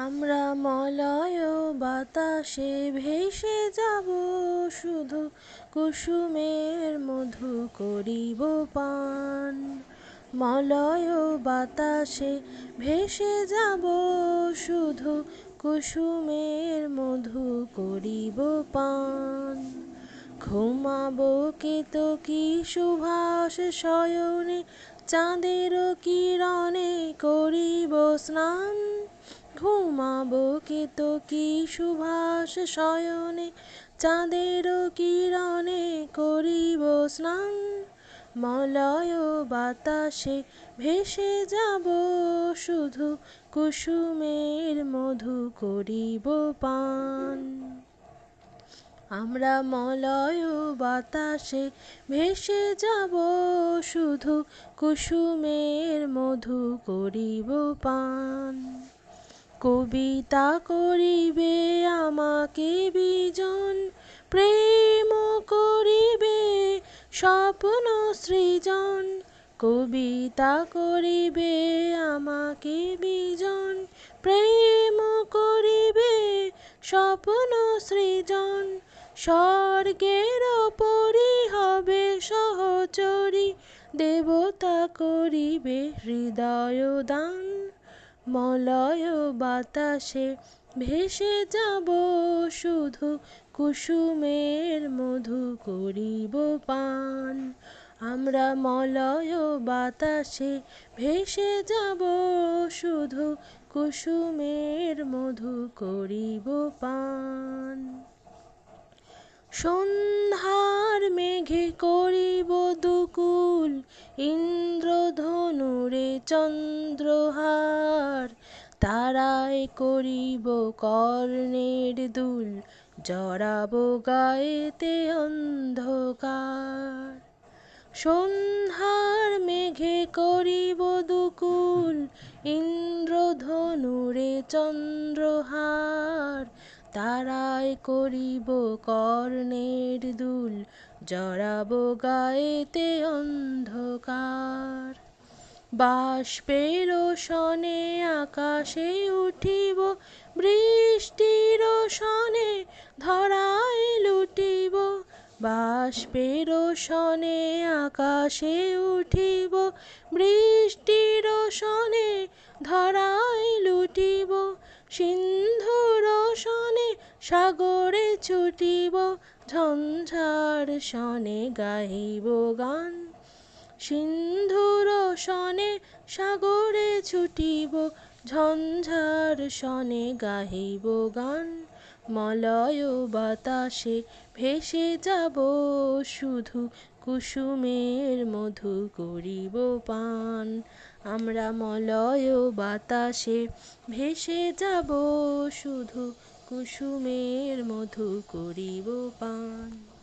আমরা মলয় বাতাসে ভেসে যাব, শুধু কুসুমের মধু করিব পান। মলয় বাতাসে ভেসে যাব, শুধু কুসুমের মধু করিব পান। ঘুমাবো কেতকী সুভাষ শয়নে, চাঁদের কিরণে করিব স্নান। ঘুমাবো কেতকী সুভাষ শয়নে, চাঁদের কিরণে করিব স্নান। মলয় বাতাসে ভেসে যাব, শুধু কুসুমের মধু করিব পান। আমরা মলয় বাতাসে ভেসে যাব, শুধু কুসুমের মধু করিব পান। কবিতা করিবে আমাকে বিজন, প্রেম করিবে স্বপ্ন সৃজন। কবিতা করিবে আমাকে বিজন, প্রেম করিবে স্বপ্ন সৃজন। স্বর্গের পরি হবে সহচরী, দেবতা করিবে হৃদয় দান। মলয় বাতাসে ভেসে যাব, শুধু কুসুমের মধু করিব পান। আমরা মলয় বাতাসে ভেসে যাব, শুধু কুসুমের মধু করিব পান। সন্ধ্যার মেঘে করিব দুকুল, ইন্দ্রধনুরে চন্দ্রহার। তারায় করিব কর্ণের দুল, জড়াবো গায়েতে অন্ধকার। সন্ধ্যার মেঘে করিব দুকুল, ইন্দ্রধনুরে চন্দ্রহার। তারায় করিব কর্ণের দুল, জড়াবো গায়েতে অন্ধকার। বাষ্পের সনে আকাশে উঠিব, বৃষ্টির সনে ধরায় লুটিব। বাষ্পের সনে আকাশে উঠিব, বৃষ্টির সনে ধরায় লুটিব। সিন্ধুর সনে সাগরে ছুটিব, ঝঞ্ঝার সনে গাহিব গান। সিন্ধুর সনে সাগরে ছুটিব, ঝঞ্ঝার সনে গাহিব গান। মলয় বাতাসে ভেসে যাব, শুধু কুসুমের মধু করিব পান। আমরা মলয় বাতাসে ভেসে যাব, শুধু কুসুমের মধু করিব পান।